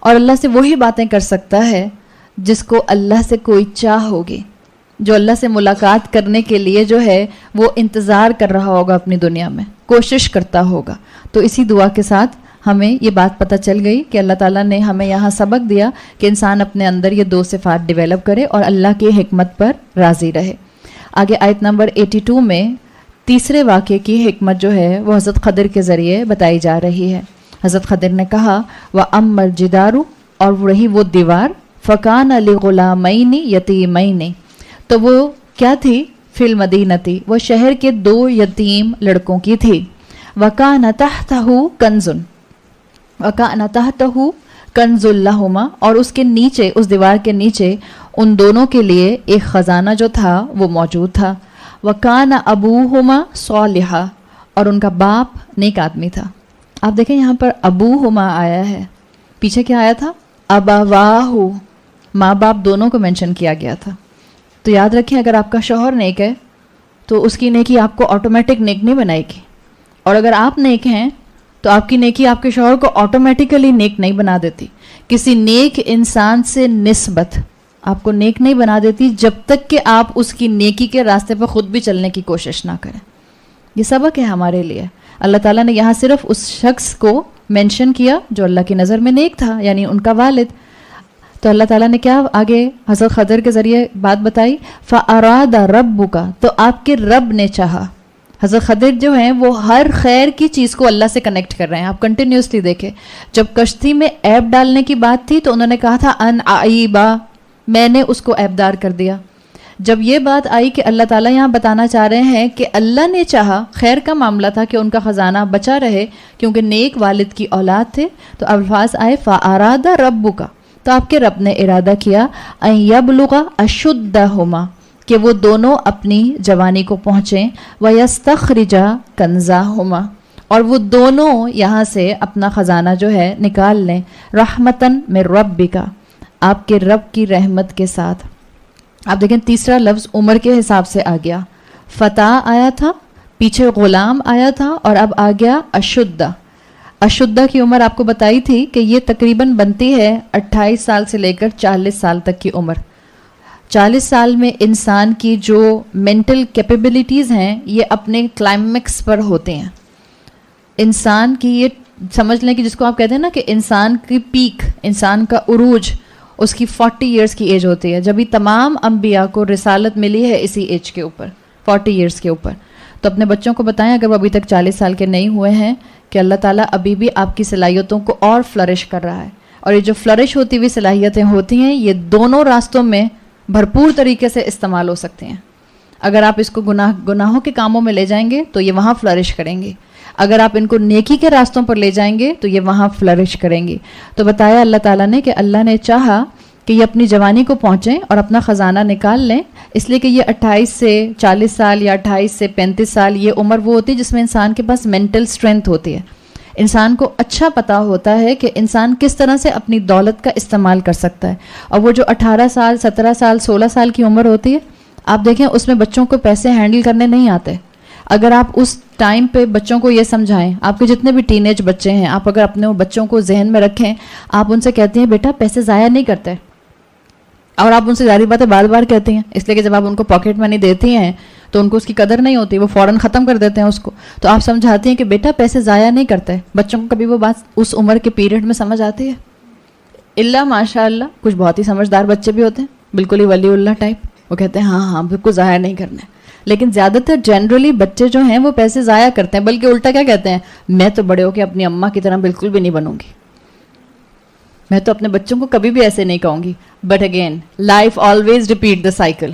اور اللہ سے وہی باتیں کر سکتا ہے جس کو اللہ سے کوئی چاہ ہوگی، جو اللہ سے ملاقات کرنے کے لیے جو ہے وہ انتظار کر رہا ہوگا، اپنی دنیا میں کوشش کرتا ہوگا. تو اسی دعا کے ساتھ ہمیں یہ بات پتہ چل گئی کہ اللہ تعالیٰ نے ہمیں یہاں سبق دیا کہ انسان اپنے اندر یہ 2 صفات ڈیولپ کرے اور اللہ کی حکمت پر راضی رہے. آگے آیت نمبر 82 میں تیسرے واقعے کی حکمت جو ہے وہ حضرت خضر کے ذریعے بتائی جا رہی ہے. حضرت خضر نے کہا وَأَمَّا الْجِدَارُ، اور رہی وہ دیوار، فَكَانَ لِغُلَامَيْنِ يَتِيمَيْنِ، تو وہ کیا تھی؟ فی المدینتی، وہ شہر کے 2 یتیم لڑکوں کی تھی. وَكَانَ تَحْتَهُ كَنْزٌ، وَكَانَ تَحْتَهُ كَنْزٌ لَهُمَا، اور اس کے نیچے، اس دیوار کے نیچے ان دونوں کے لیے ایک خزانہ جو تھا وہ موجود تھا. وَكَانَ أَبُوهُمَا صَالِحًا، اور ان کا باپ نیک آدمی تھا. آپ دیکھیں یہاں پر ابوہما آیا ہے، پیچھے کیا آیا تھا؟ ابواہو، ماں باپ دونوں کو مینشن کیا گیا تھا. تو یاد رکھیں اگر آپ کا شوہر نیک ہے تو اس کی نیکی آپ کو آٹومیٹک نیک نہیں بنائے گی، اور اگر آپ نیک ہیں تو آپ کی نیکی آپ کے شوہر کو آٹومیٹیکلی نیک نہیں بنا دیتی. کسی نیک انسان سے نسبت آپ کو نیک نہیں بنا دیتی جب تک کہ آپ اس کی نیکی کے راستے پر خود بھی چلنے کی کوشش نہ کریں. یہ سبق ہے ہمارے لیے. اللہ تعالیٰ نے یہاں صرف اس شخص کو مینشن کیا جو اللہ کی نظر میں نیک تھا، یعنی ان کا والد. تو اللہ تعالیٰ نے کیا آگے حضرت خضر کے ذریعے بات بتائی؟ فَأَرَادَ رَبُّكَ، تو آپ کے رب نے چاہا. حضرت خضر جو ہیں وہ ہر خیر کی چیز کو اللہ سے کنیکٹ کر رہے ہیں. آپ کنٹینیوسلی دیکھیں، جب کشتی میں عیب ڈالنے کی بات تھی تو انہوں نے کہا تھا ان عیبا، میں نے اس کو عیب دار کر دیا. جب یہ بات آئی کہ اللہ تعالیٰ یہاں بتانا چاہ رہے ہیں کہ اللہ نے چاہا، خیر کا معاملہ تھا کہ ان کا خزانہ بچا رہے کیونکہ نیک والد کی اولاد تھے، تو الفاظ آئے فَأَرَادَ رَبُّكَ، تو آپ کے رب نے ارادہ کیا ان یبلغ اشدہما، کہ وہ دونوں اپنی جوانی کو پہنچیں، ویستخرج کنزہما، اور وہ دونوں یہاں سے اپنا خزانہ جو ہے نکال لیں، رحمتاً من ربک، آپ کے رب کی رحمت کے ساتھ. آپ دیکھیں تیسرا لفظ عمر کے حساب سے آ گیا. فتح آیا تھا، پیچھے غلام آیا تھا، اور اب آ گیا اشدہ. اشدہ کی عمر آپ کو بتائی تھی کہ یہ تقریباً بنتی ہے 28 سال سے لے کر 40 سال تک کی عمر. 40 سال میں انسان کی جو مینٹل کیپیبلٹیز ہیں یہ اپنے کلائمیکس پر ہوتے ہیں. انسان کی یہ سمجھ لیں کہ جس کو آپ کہتے ہیں نا کہ انسان کی پیک، انسان کا عروج اس کی 40 ایئرس کی ایج ہوتی ہے. جبھی تمام انبیاء کو رسالت ملی ہے اسی ایج کے اوپر، 40 ایئرس کے اوپر. تو اپنے بچوں کو بتائیں اگر وہ ابھی تک 40 سال کے نہیں ہوئے ہیں کہ اللہ تعالیٰ ابھی بھی آپ کی صلاحیتوں کو اور فلرش کر رہا ہے. اور یہ جو فلرش ہوتی ہوئی صلاحیتیں ہوتی ہیں یہ دونوں راستوں میں بھرپور طریقے سے استعمال ہو سکتے ہیں. اگر آپ اس کو گناہوں کے کاموں میں لے جائیں گے تو یہ وہاں فلرش کریں گے، اگر آپ ان کو نیکی کے راستوں پر لے جائیں گے تو یہ وہاں فلرش کریں گے. تو بتایا اللہ تعالیٰ نے کہ اللہ نے چاہا کہ یہ اپنی جوانی کو پہنچیں اور اپنا خزانہ نکال لیں، اس لیے کہ یہ 28 سے 40 سال یا 28 سے 35 سال یہ عمر وہ ہوتی ہے جس میں انسان کے پاس مینٹل اسٹرینتھ ہوتی ہے. انسان کو اچھا پتہ ہوتا ہے کہ انسان کس طرح سے اپنی دولت کا استعمال کر سکتا ہے. اور وہ جو 18 سال 17 سال 16 سال کی عمر ہوتی ہے آپ دیکھیں اس میں بچوں کو پیسے ہینڈل کرنے نہیں آتے. اگر آپ اس ٹائم پہ بچوں کو یہ سمجھائیں، آپ کے جتنے بھی ٹین ایج بچے ہیں آپ اگر اپنے بچوں کو ذہن میں رکھیں، آپ ان سے کہتے ہیں بیٹا پیسے ضائع نہیں کرتے، اور آپ ان سے ظاہری باتیں بار بار کہتے ہیں، اس لیے کہ جب آپ ان کو پاکٹ منی دیتی ہیں تو ان کو اس کی قدر نہیں ہوتی، وہ فوراً ختم کر دیتے ہیں اس کو. تو آپ سمجھاتے ہیں کہ بیٹا پیسے ضائع نہیں کرتے. بچوں کو کبھی وہ بات اس عمر کے پیریڈ میں سمجھ آتی ہے؟ اللہ ماشاء اللہ کچھ بہت ہی سمجھدار بچے بھی ہوتے ہیں، بالکل ہی ولی اللہ ٹائپ، وہ کہتے ہیں ہاں ہاں بالکل ضائع نہیں کرنا ہے. لیکن زیادہ تر جنرلی بچے جو ہیں وہ پیسے ضائع کرتے ہیں، بلکہ الٹا کیا کہتے ہیں، میں تو بڑے ہو کے اپنی اماں کی طرح بالکل بھی نہیں بنوں گی، میں تو اپنے بچوں کو کبھی بھی ایسے نہیں کہوں گی. But again life always repeat the cycle.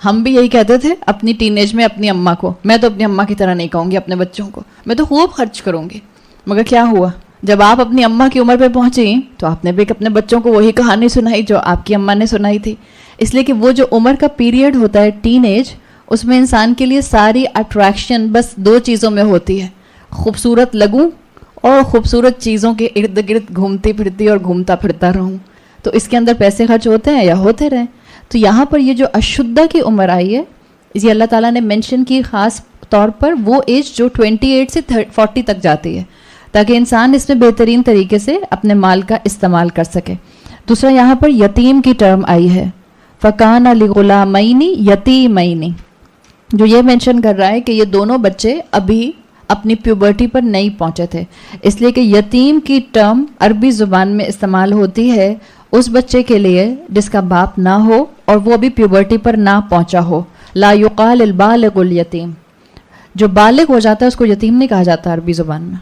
ہم بھی یہی کہتے تھے اپنی ٹین ایج میں اپنی اماں کو، میں تو اپنی اماں کی طرح نہیں کہوں گی اپنے بچوں کو، میں تو خوب خرچ کروں گی. مگر کیا ہوا جب آپ اپنی اماں کی عمر پہ پہنچی تو آپ نے بھی اپنے بچوں کو وہی کہانی سنائی جو آپ کی اماں نے سنائی تھی. اس لیے کہ وہ جو عمر کا پیریڈ ہوتا ہے ٹین ایج، اس میں انسان کے لیے ساری اٹریکشن بس 2 چیزوں میں ہوتی ہے، خوبصورت لگوں اور خوبصورت چیزوں کے ارد گرد گھومتی پھرتی اور گھومتا پھرتا رہوں. تو اس کے اندر پیسے خرچ ہوتے ہیں یا ہوتے رہیں. تو یہاں پر یہ جو اشدہ کی عمر آئی ہے یہ اللہ تعالیٰ نے مینشن کی خاص طور پر وہ ایج جو 28 سے 40 تک جاتی ہے. تاکہ انسان اس میں بہترین طریقے سے اپنے مال کا استعمال کر سکے. دوسرا یہاں پر یتیم کی ٹرم آئی ہے, فکان لغلامین یتیمین, جو یہ مینشن کر رہا ہے کہ یہ دونوں بچے ابھی اپنی پیوبرٹی پر نہیں پہنچے تھے, اس لیے کہ یتیم کی ٹرم عربی زبان میں استعمال ہوتی ہے اس بچے کے لیے جس کا باپ نہ ہو اور وہ ابھی پیوبرٹی پر نہ پہنچا ہو. لا یقال البالغ الیتیم, جو بالغ ہو جاتا ہے اس کو یتیم نہیں کہا جاتا عربی زبان میں,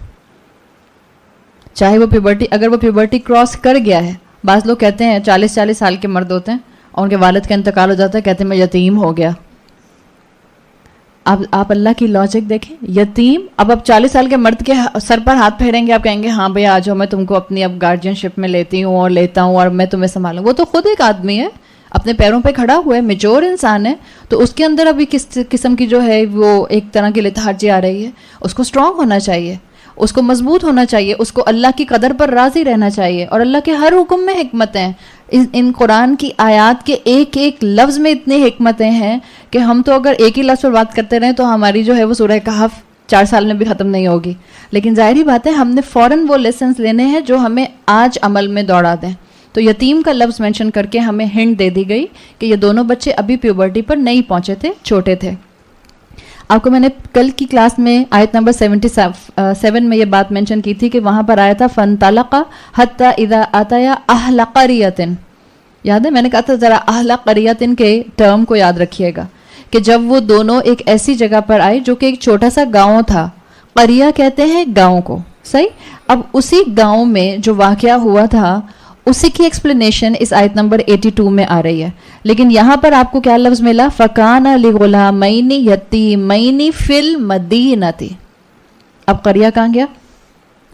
چاہے وہ پیوبرٹی, اگر وہ پیوبرٹی کراس کر گیا ہے. بعض لوگ کہتے ہیں 40 سال کے مرد ہوتے ہیں اور ان کے والد کا انتقال ہو جاتا ہے, کہتے ہیں میں یتیم ہو گیا. اب آپ اللہ کی لاجک دیکھیں, یتیم, اب 40 سال کے مرد کے سر پر ہاتھ پھیریں گے, آپ کہیں گے ہاں بھئی آ جاؤ, میں تم کو اپنی اب گارڈین شپ میں لیتی ہوں اور لیتا ہوں اور میں تمہیں سنبھالوں. وہ تو خود ایک آدمی ہے, اپنے پیروں پہ کھڑا ہوا ہے, میچور انسان ہے, تو اس کے اندر ابھی کس قسم کی جو ہے وہ ایک طرح کی لیتھارجی آ رہی ہے. اس کو اسٹرانگ ہونا چاہیے, اس کو مضبوط ہونا چاہیے, اس کو اللہ کی قدر پر راضی رہنا چاہیے. اور اللہ کے ہر حکم میں حکمتیں ہیں, ان قرآن کی آیات کے ایک ایک لفظ میں اتنی حکمتیں ہیں کہ ہم تو اگر ایک ہی لفظ پر بات کرتے رہیں تو ہماری جو ہے وہ سورہ کہف 4 سال میں بھی ختم نہیں ہوگی. لیکن ظاہری بات ہے ہم نے فوراً وہ لیسنس لینے ہیں جو ہمیں آج عمل میں دوڑا دیں. تو یتیم کا لفظ مینشن کر کے ہمیں ہنٹ دے دی گئی کہ یہ دونوں بچے ابھی پیوبرٹی پر نہیں پہنچے تھے, چھوٹے تھے. آپ کو میں نے کل کی کلاس میں آیت نمبر 77 میں یہ بات مینشن کی تھی کہ وہاں پر آیا تھا فَانْطَلَقَا حَتَّى إِذَا أَتَيَا أَهْلَ قَرْيَةٍ. یاد ہے میں نے کہا تھا ذرا اہل قریۃ کے ٹرم کو یاد رکھیے گا کہ جب وہ دونوں ایک ایسی جگہ پر آئے جو کہ ایک چھوٹا سا گاؤں تھا. قریہ کہتے ہیں گاؤں کو, صحیح. اب اسی گاؤں میں جو واقعہ ہوا تھا اسی کی ایکسپلینیشن اس آیت نمبر 82 میں آ رہی ہے. لیکن یہاں پر آپ کو کیا لفظ ملا؟ فَكَانَ لِغُلَامَيْنِ يَتِيمَيْنِ فِي الْمَدِينَةِ. اب قریہ کہاں گیا؟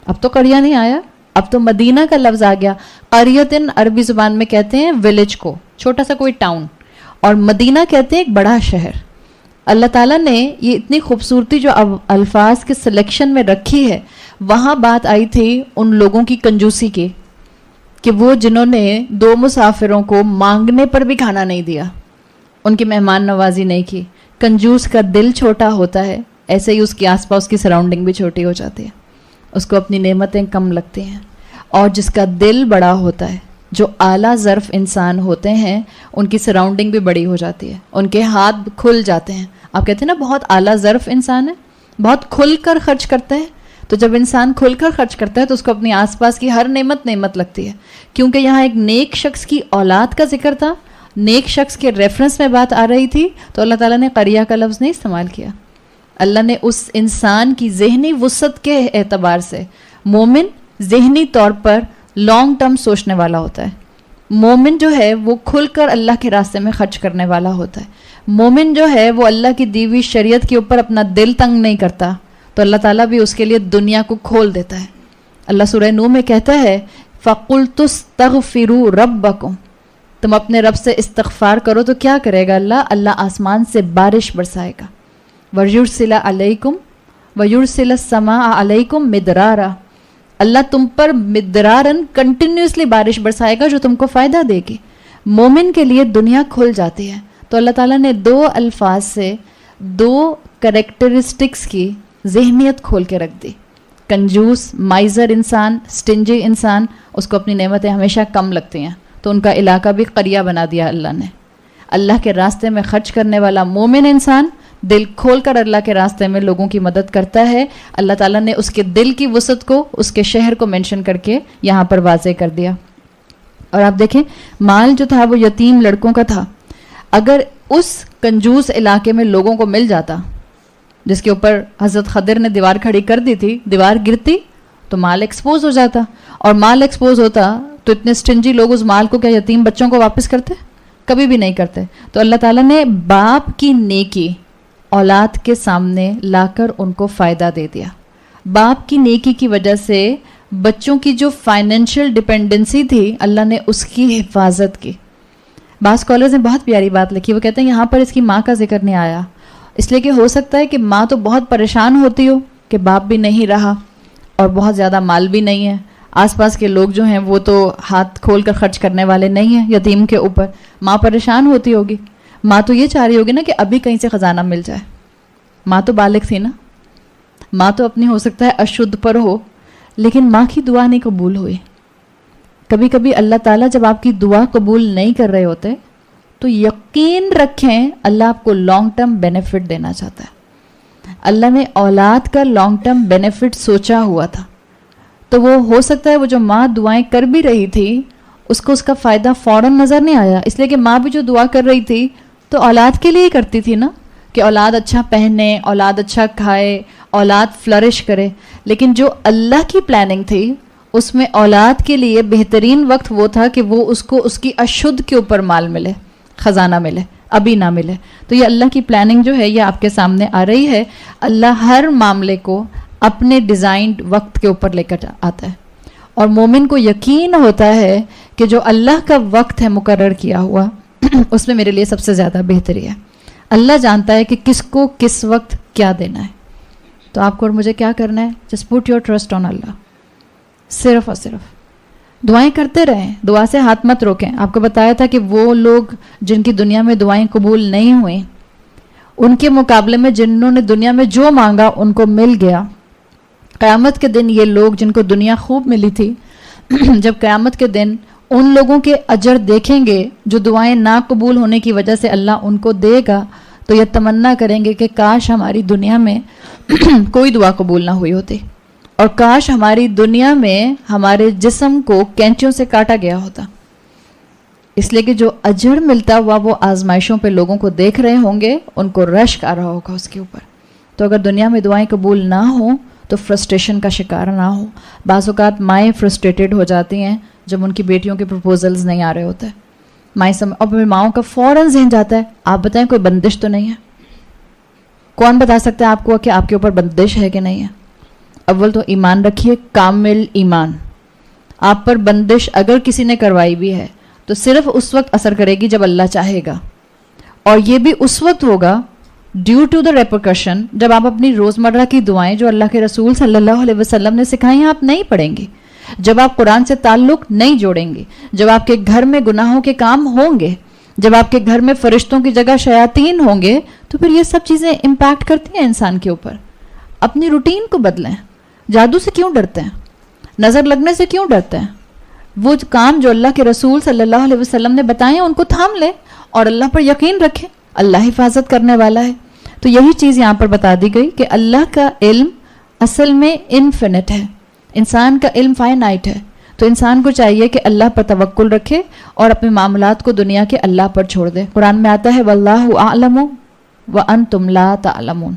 اب تو قریہ نہیں آیا, اب تو مدینہ کا لفظ آ گیا. قریتن عربی زبان میں کہتے ہیں ولیج کو, چھوٹا سا کوئی ٹاؤن, اور مدینہ کہتے ہیں ایک بڑا شہر. اللہ تعالیٰ نے یہ اتنی خوبصورتی جو الفاظ کے سلیکشن میں رکھی ہے, وہاں بات آئی تھی ان لوگوں کی کنجوسی کی کہ وہ جنہوں نے 2 مسافروں کو مانگنے پر بھی کھانا نہیں دیا, ان کی مہمان نوازی نہیں کی. کنجوس کا دل چھوٹا ہوتا ہے, ایسے ہی اس کے آس پاس کی سراؤنڈنگ بھی چھوٹی ہو جاتی ہے, اس کو اپنی نعمتیں کم لگتی ہیں. اور جس کا دل بڑا ہوتا ہے, جو اعلیٰ ظرف انسان ہوتے ہیں, ان کی سراؤنڈنگ بھی بڑی ہو جاتی ہے, ان کے ہاتھ کھل جاتے ہیں. آپ کہتے ہیں نا بہت اعلیٰ ظرف انسان ہے, بہت کھل کر خرچ کرتے ہیں. تو جب انسان کھل کر خرچ کرتا ہے تو اس کو اپنی آس پاس کی ہر نعمت لگتی ہے. کیونکہ یہاں ایک نیک شخص کی اولاد کا ذکر تھا, نیک شخص کے ریفرنس میں بات آ رہی تھی, تو اللہ تعالیٰ نے قریہ کا لفظ نہیں استعمال کیا. اللہ نے اس انسان کی ذہنی وسعت کے اعتبار سے, مومن ذہنی طور پر لانگ ٹرم سوچنے والا ہوتا ہے. مومن جو ہے وہ کھل کر اللہ کے راستے میں خرچ کرنے والا ہوتا ہے. مومن جو ہے وہ اللہ کی دی ہوئی شریعت کے اوپر اپنا دل تنگ نہیں کرتا, تو اللہ تعالیٰ بھی اس کے لیے دنیا کو کھول دیتا ہے. اللہ سورہ نوح میں کہتا ہے فَقُلْتُ اسْتَغْفِرُوا رَبَّكُمْ, تم اپنے رب سے استغفار کرو تو کیا کرے گا اللہ؟ اللہ آسمان سے بارش برسائے گا. وَيُرْسِلَ عَلَيْكُمْ وَيُرْسِلَ السَّمَاءَ عَلَيْكُمْ مِدْرَارًا, اللہ تم پر مدرارن کنٹینیوسلی بارش برسائے گا جو تم کو فائدہ دے گی. مومن کے لیے دنیا کھل جاتی ہے. تو اللہ تعالیٰ نے 2 الفاظ سے 2 کریکٹرسٹکس کی ذہنیت کھول کے رکھ دی. کنجوس مائزر انسان, سٹنجی انسان, اس کو اپنی نعمتیں ہمیشہ کم لگتی ہیں, تو ان کا علاقہ بھی قریہ بنا دیا اللہ نے. اللہ کے راستے میں خرچ کرنے والا مومن انسان دل کھول کر اللہ کے راستے میں لوگوں کی مدد کرتا ہے. اللہ تعالیٰ نے اس کے دل کی وسعت کو, اس کے شہر کو مینشن کر کے یہاں پر واضح کر دیا. اور آپ دیکھیں مال جو تھا وہ یتیم لڑکوں کا تھا. اگر اس کنجوس علاقے میں لوگوں کو مل جاتا جس کے اوپر حضرت خضر نے دیوار کھڑی کر دی تھی, دیوار گرتی تو مال ایکسپوز ہو جاتا, اور مال ایکسپوز ہوتا تو اتنے سٹنجی لوگ اس مال کو کیا یتیم بچوں کو واپس کرتے؟ کبھی بھی نہیں کرتے. تو اللہ تعالیٰ نے باپ کی نیکی اولاد کے سامنے لا کر ان کو فائدہ دے دیا. باپ کی نیکی کی وجہ سے بچوں کی جو فائنینشیل ڈپینڈنسی تھی اللہ نے اس کی حفاظت کی. بعض اسکالرز نے بہت پیاری بات لکھی, وہ کہتے ہیں یہاں پر اس کی ماں کا ذکر نہیں آیا, اس لیے کہ ہو سکتا ہے کہ ماں تو بہت پریشان ہوتی ہو کہ باپ بھی نہیں رہا اور بہت زیادہ مال بھی نہیں ہے, آس پاس کے لوگ جو ہیں وہ تو ہاتھ کھول کر خرچ کرنے والے نہیں ہیں یتیم کے اوپر. ماں پریشان ہوتی ہوگی, ماں تو یہ چاہ رہی ہوگی نا کہ ابھی کہیں سے خزانہ مل جائے. ماں تو بالغ تھی نا, ماں تو اپنی ہو سکتا ہے اشدھ پر ہو, لیکن ماں کی دعا نہیں قبول ہوئی. کبھی کبھی اللہ تعالیٰ جب آپ کی دعا قبول نہیں کر رہے ہوتے تو یقین رکھیں اللہ آپ کو لانگ ٹرم بینیفٹ دینا چاہتا ہے. اللہ نے اولاد کا لانگ ٹرم بینیفٹ سوچا ہوا تھا. تو وہ ہو سکتا ہے وہ جو ماں دعائیں کر بھی رہی تھی اس کو اس کا فائدہ فوراً نظر نہیں آیا، اس لیے کہ ماں بھی جو دعا کر رہی تھی تو اولاد کے لیے ہی کرتی تھی نا، کہ اولاد اچھا پہنے، اولاد اچھا کھائے، اولاد فلرش کرے. لیکن جو اللہ کی پلاننگ تھی اس میں اولاد کے لیے بہترین وقت وہ تھا کہ وہ اس کو اس کی اشدھ کے اوپر مال ملے، خزانہ ملے، ابھی نہ ملے. تو یہ اللہ کی پلاننگ جو ہے یہ آپ کے سامنے آ رہی ہے. اللہ ہر معاملے کو اپنے ڈیزائنڈ وقت کے اوپر لے کر آتا ہے، اور مومن کو یقین ہوتا ہے کہ جو اللہ کا وقت ہے مقرر کیا ہوا اس میں میرے لیے سب سے زیادہ بہتری ہے. اللہ جانتا ہے کہ کس کو کس وقت کیا دینا ہے. تو آپ کو اور مجھے کیا کرنا ہے؟ Just put your trust on Allah. صرف اور صرف دعائیں کرتے رہیں، دعا سے ہاتھ مت روکیں. آپ کو بتایا تھا کہ وہ لوگ جن کی دنیا میں دعائیں قبول نہیں ہوئیں ان کے مقابلے میں جنہوں نے دنیا میں جو مانگا ان کو مل گیا. قیامت کے دن یہ لوگ جن کو دنیا خوب ملی تھی جب قیامت کے دن ان لوگوں کے اجر دیکھیں گے جو دعائیں نہ قبول ہونے کی وجہ سے اللہ ان کو دے گا تو یہ تمنا کریں گے کہ کاش ہماری دنیا میں کوئی دعا قبول نہ ہوئی ہوتی، اور کاش ہماری دنیا میں ہمارے جسم کو کینچیوں سے کاٹا گیا ہوتا. اس لیے کہ جو اجر ملتا ہوا وہ آزمائشوں پہ لوگوں کو دیکھ رہے ہوں گے، ان کو رشک آ رہا ہوگا اس کے اوپر. تو اگر دنیا میں دعائیں قبول نہ ہوں تو فرسٹریشن کا شکار نہ ہو. بعض اوقات مائیں فرسٹریٹڈ ہو جاتی ہیں جب ان کی بیٹیوں کے پرپوزلز نہیں آ رہے ہوتے. اور ماؤں کا فوراً ذہن جاتا ہے آپ بتائیں کوئی بندش تو نہیں ہے. کون بتا سکتا ہے آپ کو کہ آپ کے اوپر بندش ہے کہ نہیں ہے؟ اول تو ایمان رکھیے، کامل ایمان. آپ پر بندش اگر کسی نے کروائی بھی ہے تو صرف اس وقت اثر کرے گی جب اللہ چاہے گا، اور یہ بھی اس وقت ہوگا ڈیو ٹو دا ریپرکشن جب آپ اپنی روزمرہ کی دعائیں جو اللہ کے رسول صلی اللہ علیہ وسلم نے سکھائی ہیں آپ نہیں پڑھیں گی، جب آپ قرآن سے تعلق نہیں جوڑیں گے، جب آپ کے گھر میں گناہوں کے کام ہوں گے، جب آپ کے گھر میں فرشتوں کی جگہ شیاطین ہوں گے، تو پھر یہ سب چیزیں امپیکٹ کرتی ہیں انسان کے اوپر. اپنی روٹین کو بدلیں. جادو سے کیوں ڈرتے ہیں؟ نظر لگنے سے کیوں ڈرتے ہیں؟ وہ کام جو اللہ کے رسول صلی اللہ علیہ وسلم نے بتائے ان کو تھام لیں اور اللہ پر یقین رکھیں. اللہ حفاظت کرنے والا ہے. تو یہی چیز یہاں پر بتا دی گئی کہ اللہ کا علم اصل میں انفینٹ ہے، انسان کا علم فائنائٹ ہے. تو انسان کو چاہیے کہ اللہ پر توکل رکھے اور اپنے معاملات کو دنیا کے اللہ پر چھوڑ دے. قرآن میں آتا ہے واللہ اعلم وانتم لا تعلمون،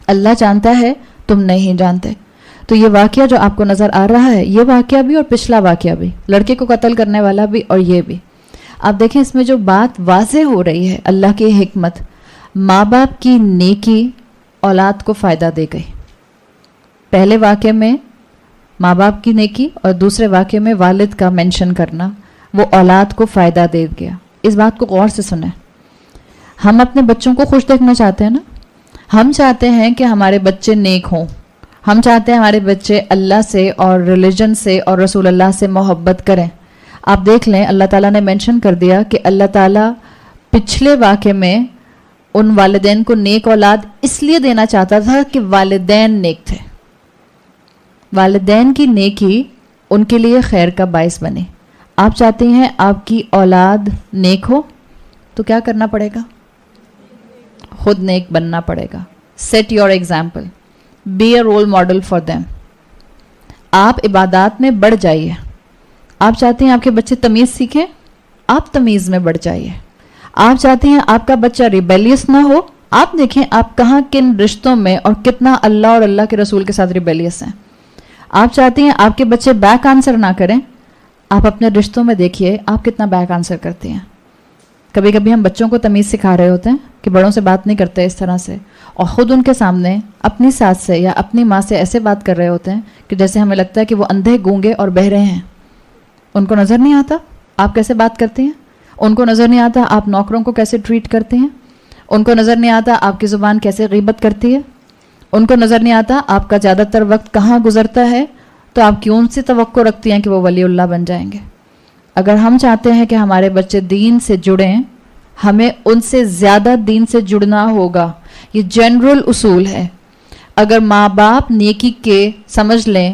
اللہ جانتا ہے تم نہیں جانتے. تو یہ واقعہ جو آپ کو نظر آ رہا ہے یہ واقعہ بھی اور پچھلا واقعہ بھی، لڑکے کو قتل کرنے والا بھی اور یہ بھی، آپ دیکھیں اس میں جو بات واضح ہو رہی ہے اللہ کی حکمت. ماں باپ کی نیکی اولاد کو فائدہ دے گئی. پہلے واقعے میں ماں باپ کی نیکی اور دوسرے واقعے میں والد کا مینشن کرنا وہ اولاد کو فائدہ دے گیا. اس بات کو غور سے سنیں. ہم اپنے بچوں کو خوش دیکھنا چاہتے ہیں نا. ہم چاہتے ہیں کہ ہمارے بچے نیک ہوں، ہم چاہتے ہیں ہمارے بچے اللہ سے اور ریلیجن سے اور رسول اللہ سے محبت کریں. آپ دیکھ لیں اللہ تعالیٰ نے مینشن کر دیا کہ اللہ تعالیٰ پچھلے واقعے میں ان والدین کو نیک اولاد اس لیے دینا چاہتا تھا کہ والدین نیک تھے. والدین کی نیکی ان کے لیے خیر کا باعث بنے. آپ چاہتے ہیں آپ کی اولاد نیک ہو تو کیا کرنا پڑے گا؟ خود نیک بننا پڑے گا. Set your example, be a role model for them. آپ عبادات میں بڑھ جائیے. آپ چاہتے ہیں آپ کے بچے تمیز سیکھیں، آپ تمیز میں بڑھ جائیے. آپ چاہتے ہیں آپ کا بچہ ریبیلیس نہ ہو، آپ دیکھیں آپ کہاں کن رشتوں میں اور کتنا اللہ اور اللہ کے رسول کے ساتھ ریبیلیس ہیں. آپ چاہتے ہیں آپ کے بچے بیک آنسر نہ کریں، آپ اپنے رشتوں میں دیکھیے آپ کتنا بیک آنسر کرتے ہیں. کبھی کبھی ہم بچوں کو تمیز سکھا رہے ہوتے ہیں کہ بڑوں سے بات نہیں کرتے اس طرح سے، اور خود ان کے سامنے اپنی ساس سے یا اپنی ماں سے ایسے بات کر رہے ہوتے ہیں کہ جیسے ہمیں لگتا ہے کہ وہ اندھے گونگے اور بہرے ہیں. ان کو نظر نہیں آتا آپ کیسے بات کرتے ہیں، ان کو نظر نہیں آتا آپ نوکروں کو کیسے ٹریٹ کرتے ہیں، ان کو نظر نہیں آتا آپ کی زبان کیسے غیبت کرتی ہے، ان کو نظر نہیں آتا آپ کا زیادہ تر وقت کہاں گزرتا ہے. تو آپ کیوں سے توقع رکھتی ہیں کہ وہ ولی اللہ بن جائیں گے؟ اگر ہم چاہتے ہیں کہ ہمارے بچے دین سے جڑیں، ہمیں ان سے زیادہ دین سے جڑنا ہوگا. یہ جنرل اصول ہے. اگر ماں باپ نیکی کے سمجھ لیں